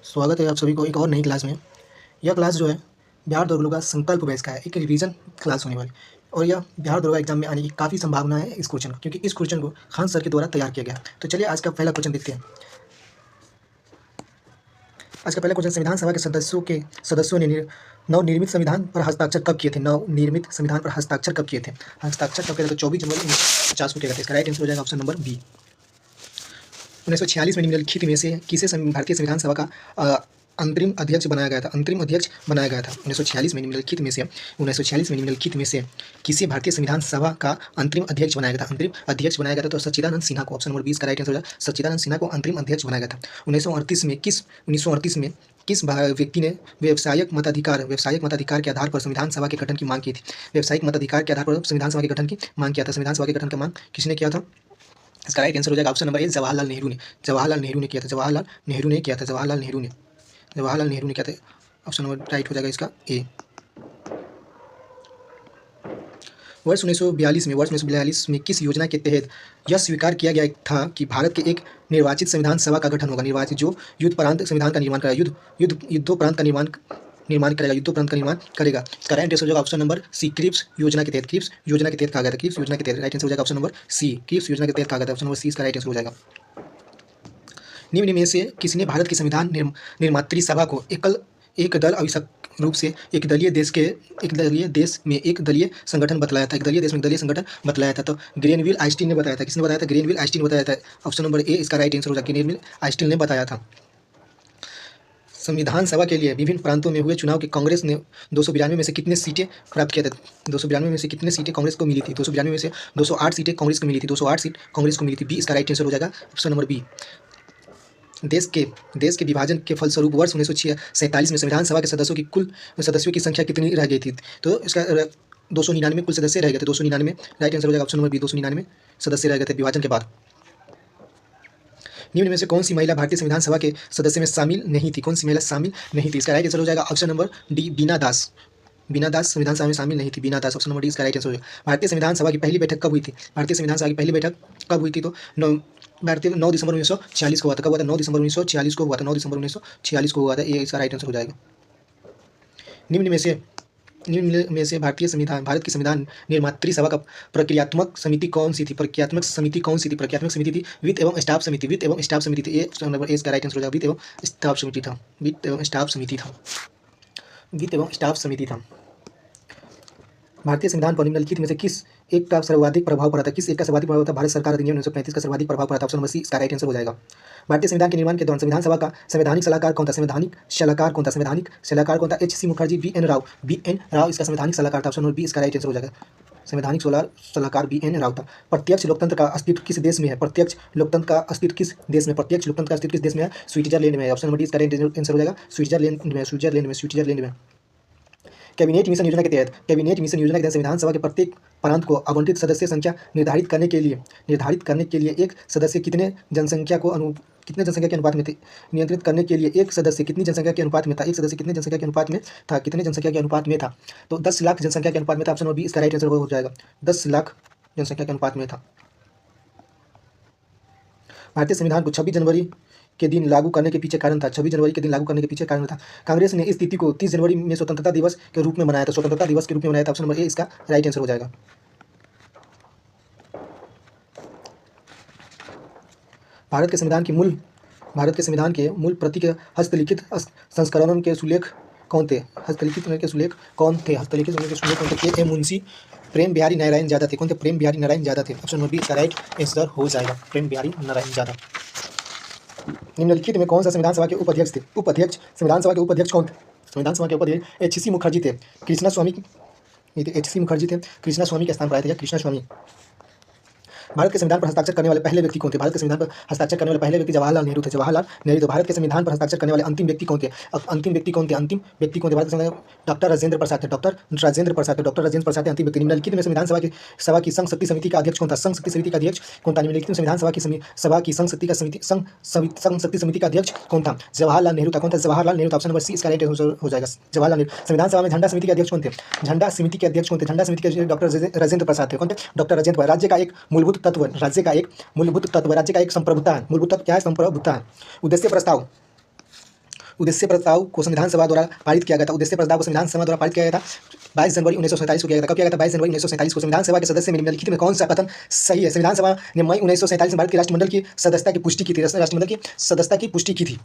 स्वागत है आप सभी को एक और नई क्लास में। यह क्लास जो है बिहार दरोगा संकल्प बैच का है, एक रिवीजन क्लास होने वाली। और यह बिहार दरोगा एग्जाम में आने की काफ़ी संभावना है इस क्वेश्चन को, क्योंकि इस क्वेश्चन को खान सर के द्वारा तैयार किया गया। तो चलिए आज का पहला क्वेश्चन देखते हैं। आज का पहला क्वेश्चन, संविधान सभा के सदस्यों ने नवनिर्मित संविधान पर हस्ताक्षर कब किए थे? नवनिर्मित संविधान पर हस्ताक्षर कब किए थे? हस्ताक्षर कब किए थे? तो 24 जनवरी 1950 को किया था। इसका राइट आंसर हो जाएगा ऑप्शन नंबर बी। 1946 में निम्नलिखित में से किसे भारतीय संविधान सभा का अंतरिम अध्यक्ष बनाया गया था? अंतरिम अध्यक्ष बनाया गया था 1946 में निम्नलिखित में से किसे भारतीय संविधान सभा का अंतरिम अध्यक्ष बनाया गया था? अंतरिम अध्यक्ष बनाया गया था तो सच्चिदानंद सिन्हा को। ऑप्शन नंबर 20 का राइट आंसर हो जाएगा सच्चिदानंद सिन्हा को अंतरिम अध्यक्ष बनाया गया था। 1938 में किस व्यक्ति ने व्यावसायिक मताधिकार के आधार पर संविधान सभा के गठन की मांग की थी? व्यावसायिक मताधिकार के आधार पर संविधान सभा के गठन की मांग किया था। संविधान सभा के गठन का मांग किसने किया था? इसका राइट आंसर हो जाएगा ऑप्शन नंबर ए, जवाहरलाल नेहरू ने किया था। जवाहरलाल नेहरू ने किया था। ऑप्शन नंबर राइट हो जाएगा इसका ए। वर्ष 1942 में किस योजना के तहत यह स्वीकार किया गया था कि भारत के एक निर्वाचित संविधान सभा का गठन होगा? निर्वाचित जो युद्धोपरांत संविधान का निर्माण करेगा, युद्धोपरांत का निर्माण करेगा। इसका राइट आंसर हो जाएगा ऑप्शन नंबर सी, क्रिप्स योजना के तहत कहा गया था। क्रिप्स योजना के तहत राइट आंसर हो जाएगा ऑप्शन नंबर सी, क्रिप्स योजना के तहत कहा गया था। ऑप्शन नंबर सी इसका राइट आंसर हो जाएगा। निम्न में से किसने भारत की संविधान निर्मात्री सभा को एक दल आवश्यक रूप से एक दलीय देश में एक दलीय संगठन बतलाया था? तो ग्रेनविल आइंस्टीन ने बताया था। किसने बताया था? ग्रेनविल आइंस्टीन ने बताया था। ऑप्शन नंबर ए इसका राइट आंसर हो जाएगा, ग्रेनविल आइंस्टीन ने बताया था। संविधान सभा के लिए विभिन्न प्रांतों में हुए चुनाव के कांग्रेस ने 292 में से कितने सीटें प्राप्त किया था? 292 में से कितने सीटें कांग्रेस को मिली थी? 292 में से 208 सीटें कांग्रेस को मिली थी। 208 सीट कांग्रेस को मिली थी। बी इसका राइट आंसर हो जाएगा ऑप्शन नंबर बी। देश के विभाजन के फलस्वरूप वर्ष 1947 में संविधान सभा के सदस्यों की संख्या कितनी रह गई थी? तो इसका 299 कुल सदस्य रह गए थे। 299 राइट आंसर हो जाएगा ऑप्शन नंबर बी, 299 सदस्य रह गए थे विभाजन के बाद। निम्न में से कौन सी महिला भारतीय संविधान सभा के सदस्य में शामिल नहीं थी? कौन सी महिला शामिल नहीं थी? इसका राइट आंसर हो जाएगा ऑप्शन नंबर डी, बीना दास संविधान सभा में शामिल नहीं थी। बीना दास, ऑप्शन नंबर डी इसका राइट आंसर हो जाएगा। भारतीय संविधान सभा की पहली बैठक कब हुई थी? भारतीय संविधान सभा की पहली बैठक कब हुई थी? तो 9 दिसंबर 1946 को हुआ था। कब हुआ था? 9 दिसंबर 1946 को हुआ था। 9 दिसंबर 1946 को हुआ था। ये इसका राइट आंसर हो जाएगा। निम्न में से भारत की संविधान निर्मात्री सभा का प्रक्रियात्मक समिति कौन सी थी? प्रक्रियात्मक समिति थी वित्त एवं स्टाफ समिति थी। ए ऑप्शन नंबर ए इसका राइट आंसर हो जाएगा। वित्त एवं स्टाफ समिति था। भारतीय संविधान पर निम्नलिखित में से किस एक का सर्वाधिक प्रभाव पड़ा था? भारत सरकार अधिनियम 1935 का सर्वाधिक प्रभाव पड़ा था। ऑप्शन नंबर सी इसका राइट आंसर हो जाएगा। भारतीय संविधान के निर्माण के दौरान संविधान सभा का संवैधानिक सलाहकार कौन था? एच.सी. मुखर्जी, बी.एन. राव इसका संवैधानिक सलाहकार था। ऑप्शन नंबर बी इसका राइट आंसर हो जाएगा। संवैधानिक सलाहकार बी.एन. राव था। प्रत्यक्ष लोकतंत्र का अस्तित्व किस देश में है? प्रत्यक्ष लोकतंत्र का अस्तित्व किस देश में है? स्विट्जरलैंड में है। ऑप्शन नंबर डी इसका राइट आंसर हो जाएगा स्विट्जरलैंड में। कैबिनेट मिशन योजना के तहत संविधान सभा के प्रत्येक प्रांत को आवंटित सदस्य संख्या निर्धारित करने के लिए एक सदस्य कितने जनसंख्या के अनुपात में थे? नियंत्रित करने के लिए एक सदस्य कितनी जनसंख्या के अनुपात में था? कितने जनसंख्या के अनुपात में था? तो 10 लाख जनसंख्या के अनुपात में था। ऑप्शन नंबर बी इसका राइट आंसर हो जाएगा। 10 लाख जनसंख्या के अनुपात में था। भारतीय संविधान को 26 जनवरी के दिन लागू करने के पीछे कारण था। कांग्रेस ने इस तिथि को 30 जनवरी में स्वतंत्रता दिवस के रूप में मनाया था। ऑप्शन नंबर ए इसका राइट आंसर हो जाएगा। भारत के संविधान के मूल प्रति के हस्तलिखित संस्करणों के सुलेख कौन थे? के. मुंशी, प्रेम बिहारी नारायण ज़्यादा थे। कौन थे? प्रेम बिहारी नारायण ज़्यादा थे। ऑप्शन नंबर बी इसका राइट आंसर हो जाएगा, प्रेम बिहारी नारायण ज़्यादा। निम्नलिखित में कौन सा संविधान सभा के उपाध्यक्ष थे? संविधान सभा के उपाध्यक्ष कौन थे? एच.सी. मुखर्जी थे। कृष्णा स्वामी के स्थान पर आए थे। कृष्णा स्वामी। भारत के संविधान पर हस्ताक्षर करने वाले पहले व्यक्ति कौन थे? जवाहरलाल नेहरू थे। भारत के संविधान पर हस्ताक्षर करने वाले अंतिम व्यक्ति कौन थे? भारत के संविधान डॉक्टर राजेंद्र प्रसाद थे। अंतिम व्यक्ति। निम्नलिखित में संविधान सभा की संघ शक्ति समिति का अध्यक्ष कौन था? निम्नलिखित में संविधान सभा की संघ शक्ति समिति का अध्यक्ष कौन था? जवाहरलाल नेहरू था। ऑप्शन नंबर सी इसका राइट आंसर हो जाएगा, जवाहरलाल नेहरू। संविधान सभा में झंडा समिति के अध्यक्ष कौन थे? झंडा समिति के डॉक्टर राजेंद्र प्रसाद थे। कौन थे? डॉक्टर राजेंद्र प्रसाद। राज्य का एक मूलभूत तत्व राज्य का एक संप्रभुता है। मूलभूत तत्व क्या है? संप्रभुता है। उद्देश्य उद्देश्य प्रस्ताव को संविधान सभा द्वारा पारित किया गया था। उद्देश्य प्रस्ताव को संविधान सभा द्वारा पारित किया गया था 22 जनवरी 1947 को किया गया था। कब किया गया था? 22 जनवरी 1947 को। संविधान सभा के सदस्य में निम्नलिखित में कौन सा कथन सही है? संविधान सभा ने मई 1947 में भारत के राष्ट्रमंडल की सदस्यता की पुष्टि की थी। राष्ट्रमंडल की सदस्यता की पुष्टि की थी।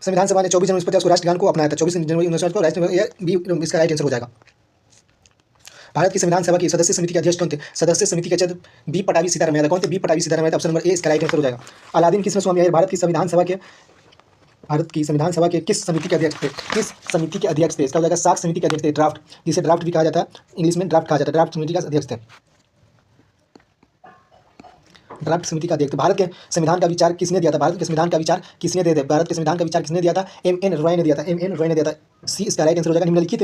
संविधान सभा ने 24 जनवरी 1950 को राष्ट्रगान को अपनाया था। 24 जनवरी 1950 को राष्ट्रगान, इसका राइट आंसर हो जाएगा। भारत की संविधान सभा की सदस्य समिति के अध्यक्ष कौन थे? सदस्य समिति के अध्यक्ष बी पटाभी सीताराम यादव। कौन थे? B Pattabhi Sitaram Yadav. Option number A इसका राइट आंसर हो जाएगा। अलादीन कृष्ण स्वामी अय्यर भारत की संविधान सभा के किस समिति के अध्यक्ष थे? किस समिति के अध्यक्ष थे? इसका हो जाएगा साख समिति के अध्यक्ष थे। ड्राफ्ट, जिसे ड्राफ्ट भी कहा जाता है, इंग्लिश में ड्राफ्ट कहा जाता है। ड्राफ्ट समिति का अध्यक्ष थे। ड्राफ्ट समिति का अध्यक्ष। भारत के संविधान का विचार किसने दिया था? भारत के संविधान का विचार किसने दिया था? भारत के संविधान का विचार किसने दिया था? एम.एन. रॉय ने दिया था। एम.एन. रॉय ने दिया था। सी इसका राइट आंसर हो जाएगा। निम्नलिखित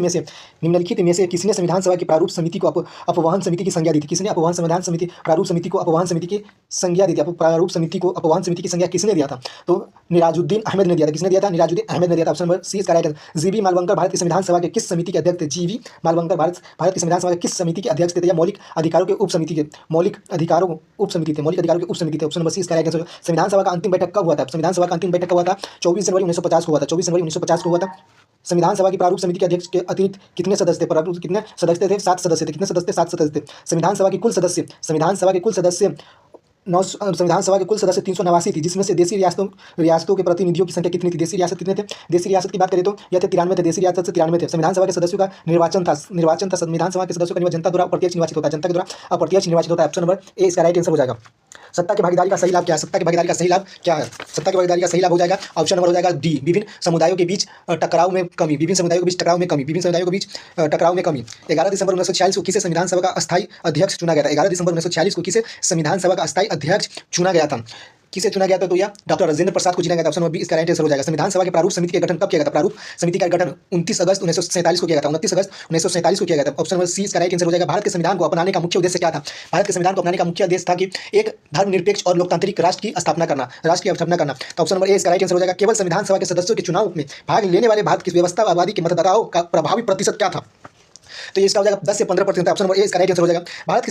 में से किसने संविधान सभा की प्रारूप समिति को अपवाहन समिति की संज्ञा दी थी? किसने अपवाहन संविधान समिति प्रारूप समिति को अपवाहन समिति की संज्ञा दी थी? प्रारूप समिति को अपवाहन समिति की संज्ञा किसने दिया था? तो निराजुद्दीन अहमद ने दिया था। किसने दिया था? निराजुद्दीन अहमद ने दिया था। ऑप्शन नंबर सी इसका right answer. G B. Malvankar Bharat की संविधान सभा के किस समिति के अध्यक्ष थे? जी.बी. मालवंकर भारत की संविधान सभा के किस समिति के अध्यक्ष थे? या मौलिक अधिकारों के उप समिति थे। मौलिक अधिकारों के उप समिति थे। ऑप्शन नंबर सी इसका राइट आंसर। संविधान सभा का अंतिम बैठक कब हुआ था? संविधान सभा का अंतिम बैठक कब हुआ था? 24 जनवरी 1950 को हुआ था। 24 जनवरी 1950 को हुआ था। संविधान सभा की प्रारूप समिति के अध्यक्ष के अतिरिक्त कितने सदस्य थे? प्रारूप कितने सदस्य थे? 7 सदस्य थे। कितने सदस्य थे? 7 सदस्य थे। संविधान सभा के कुल सदस्य 389 थी, जिसमें से देशी रियासतों के प्रतिनिधियों की संख्या कितनी थी? देशी रियासत कितने थे? देशी रियासत की बात करें तो यह थे 93 थे। देशी रियासत से 93 थे। संविधान सभा के सदस्यों का निर्वाचन था। संविधान सभा के सदस्यों का जनता द्वारा अप्रत्यक्ष निर्वाचित होता है। जनता के द्वारा अप्रत्यक्ष निर्वाचित होता है। ऑप्शन नंबर ए इसका राइट आंसर हो जाएगा। सत्ता की भागीदारी का सही लाभ क्या है? सत्ता की भागीदारी का सही लाभ क्या है? सत्ता की भागीदारी का सही लाभ हो जाएगा ऑप्शन नंबर हो जाएगा डी, विभिन्न समुदायों के बीच टकराव में कमी। 11 दिसंबर 1946 को किसे संविधान सभा का अस्थायी अध्यक्ष चुना गया था? 11 दिसंबर 1946 को किसे संविधान सभा का अस्थायी अध्यक्ष चुना गया था? किसे चुना गया था? तो यह डॉक्टर राजेंद्र प्रसाद को चुना गया था। ऑप्शन नंबर बी इसका राइट आंसर हो जाएगा। संविधान सभा के प्रारूप समिति के गठन कब किया गया था? प्रारूप समिति का गठन 29 अगस्त 1947 को किया गया था। 29 अगस्त 1947 को किया गया था। ऑप्शन नंबर सी इसका राइट आंसर हो जाएगा। भारत के संविधान को अपनाने का मुख्य उद्देश्य क्या था? भारत के संविधान को अपनाने का मुख्य उद्देश्य था कि एक धर्मनिरपेक्ष और लोकतांत्रिक राष्ट्र की स्थापना करना। तो ऑप्शन नंबर ए इसका राइट आंसर हो जाएगा। केवल संविधान सभा के सदस्यों के चुनाव में भाग लेने वाले भारत की व्यवस्था आबादी के मतदाताओं का प्रभावी प्रतिशत क्या था? तो ये इसका हो जाएगा 10 से 15%। ऑप्शन नंबर ए इसका राइट आंसर हो जाएगा। भारत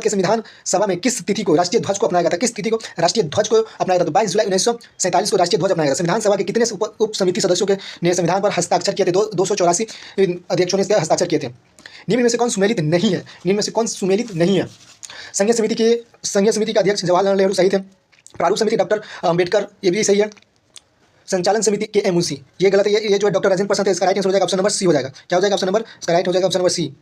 के संविधान सभा में किस तिथि को राष्ट्रीय ध्वज को अपनाया गया था? किस तिथि को राष्ट्रीय ध्वज को अपनाया गया था? 22 जुलाई 1947 को राष्ट्रीय ध्वज अपनाया गया। संविधान सभा के कितने उप समिति सदस्यों के ने संविधान पर हस्ताक्षर किए थे? 284 अध्यक्षों ने हस्ताक्षर किए थे। निम्न में से कौन सुमेलित नहीं है? संघीय समिति के अध्यक्ष जवाहरलाल नेहरू सही थे। प्रारूप समिति डॉक्टर अम्बेडकर, ये भी सही है। संचालन समिति के एमओसी, ये गलत है। ये जो है डॉक्टर राजेंद्र प्रसाद है। इसका राइट आंसर हो जाएगा ऑप्शन नंबर सी हो जाएगा। क्या हो जाएगा ऑप्शन नंबर? इसका राइट हो जाएगा ऑप्शन नंबर सी।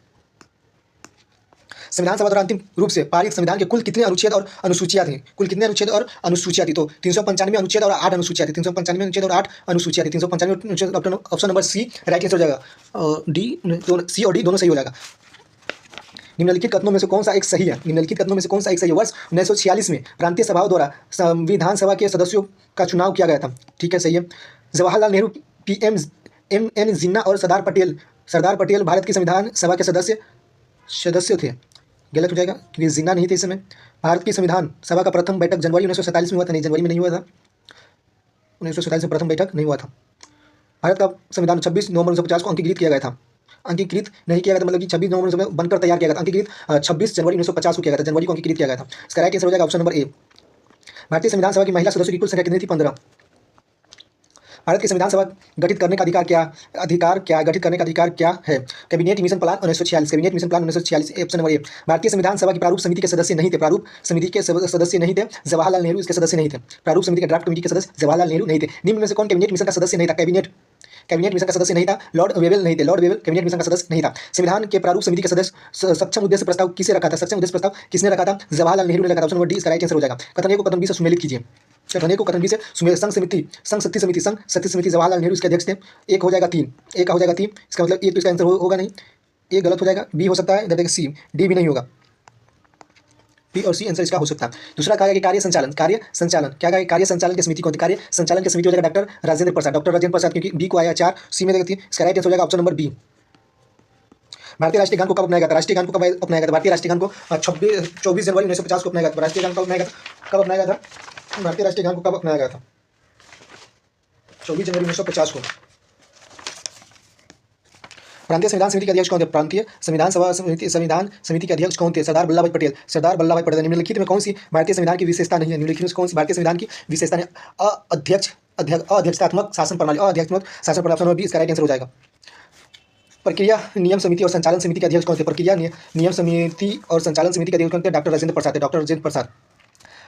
संविधान सभा द्वारा अंतिम रूप से पारित संविधान के कुल कितने अनुच्छेद और अनुसूचियां थी? कुल कितने अनुच्छेद और अनुसूचियां थी? तो 395 अनुच्छेद और 8 अनुसूचियां थी। 395 अनुच्छेद और 8 अनुसूचियां थी। 395 अनुच्छेद। Option number C right answer हो जाएगा। डी, सी और डी दोनों सही हो जाएगा। निम्नलिखित कथनों में से कौन सा एक सही है? वर्ष 1946 में प्रांतीय सभाओं द्वारा संविधान सभा के सदस्यों का चुनाव किया गया था। ठीक है, सही है। Jawaharlal Nehru, PM M N. जिन्ना और सरदार पटेल भारत की संविधान सभा के सदस्य थे। गलत हो जाएगा क्योंकि जिन्ना नहीं थे इस समय। भारत की संविधान सभा का प्रथम बैठक जनवरी 1947 में हुआ था। नहीं, जनवरी में नहीं हुआ था। 1947 में प्रथम बैठक नहीं हुआ था। भारत का संविधान 26 नवंबर 1950 को अंगीकृत किया गया था। अंगीकृत नहीं किया गया था, मतलब कि 26 नवंबर में बनकर तैयार किया गया था। अंगीकृत 26 जनवरी 1950 को किया गया था। जनवरी को अंगीकृत किया गया था। इसका राइट आंसर हो जाएगा ऑप्शन नंबर ए। भारतीय संविधान सभा की महिला सदस्यों की कुल संख्या कितनी थी? 15। भारत की संविधान सभा गठित करने का अधिकार क्या है? Cabinet mission plan 1946। Option number ए। भारतीय संविधान सभा की प्रारूप समिति के सदस्य नहीं थे। जवाहरलाल नेहरू इसके सदस्य नहीं थे। प्रारूप समिति के ड्राफ्ट कमेटी के सदस्य जवाहरलाल नेहरू नहीं थे। निम्न में से कौन कैबिनेट मिशन का सदस्य नहीं था? कैबिनेट मिशन का सदस्य नहीं था। लॉर्ड वेवेल नहीं थे। लॉर्ड वेवेल कैबिनेट मिशन का सदस्य नहीं था। संविधान के प्रारूप समिति के सदस्य सक्षम उद्देश्य प्रस्ताव किसे रखा था? किसने रखा था? जवाहरलाल नेहरू ने रखा था। ऑप्शन नंबर डी इसका राइट आंसर हो जाएगा। कथन ए को कथन बी से सुमेलित कीजिए। कथन ए को कथन बी से संघ शक्ति समिति जवाहरलाल नेहरू इसके अध्यक्ष थे। एक हो जाएगा 3। इसका मतलब एक तो इसका आंसर होगा नहीं, एक गलत हो जाएगा। बी हो सकता है, इधर सी। डी भी नहीं होगा। बी और सी आंसर इसका हो सकता है। दूसरा कहा गया कि कार्य संचालन क्या कहा? कार्य संचालन की समिति कौन थी? कार्य संचालन की समिति हो जाएगा डॉक्टर राजेंद्र प्रसाद, क्योंकि बी को आया 4, सी में देखती है। इसका राइट आंसर हो जाएगा ऑप्शन नंबर बी। भारतीय राष्ट्रीय गान को कब अपनाया गया था? भारतीय राष्ट्रीय गान को 24 जनवरी 1950 को अपनाया गया था। राष्ट्रीय गान कब अपनाया गया था? भारतीय राष्ट्रीय गान को कब अपनाया गया था? 24 जनवरी 1950 को। प्रांतीय संविधान समिति के अध्यक्ष कौन थे? प्रांतीय संविधान समिति के अध्यक्ष कौन थे? सरदार वल्लभ भाई पटेल। निम्नलिखित में कौन सी भारतीय संविधान की विशेषता नहीं है? अध्यक्ष अध्यक्षतात्मक शासन प्रणाली, अध्यक्षात्मक शासन प्रणाली, ऑप्शन नंबर बी इसका राइट आंसर हो जाएगा। प्रक्रिया नियम समिति और संचालन समिति के अध्यक्ष कौन थे? प्रक्रिया नियम समिति और संचालन समिति के अध्यक्ष कौन थे? डॉक्टर राजेंद्र प्रसाद थे, डॉक्टर राजेंद्र प्रसाद।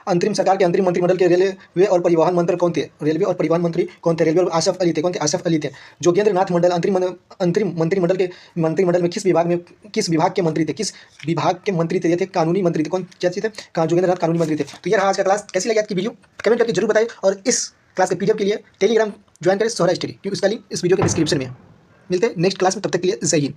अंतरिम सरकार के अंतरिम मंत्रिमंडल के रेलवे और परिवहन मंत्री कौन थे? रेलवे और परिवहन मंत्री कौन थे? रेलवे आसफ अली थे। कौन थे? आसफ अली थे। जोगेंद्र नाथ मंडल अंतरिम मंत्रिमंडल में किस विभाग के मंत्री थे? किस विभाग के मंत्री थे? ये थे कानूनी मंत्री थे। कौन क्या चीज़ थे? जोगेंद्र नाथ कानूनी मंत्री थे। तो ये रहा आज का क्लास। कैसी लगी आपकी वीडियो कमेंट करके जरूर बताइए, और इस क्लास के पीडीएफ के लिए टेलीग्राम ज्वाइन करें सोहरा स्टडी, क्योंकि उसका लिंक इस वीडियो के डिस्क्रिप्शन में है। मिलते हैं नेक्स्ट क्लास में, तब तक के लिए जय हिंद।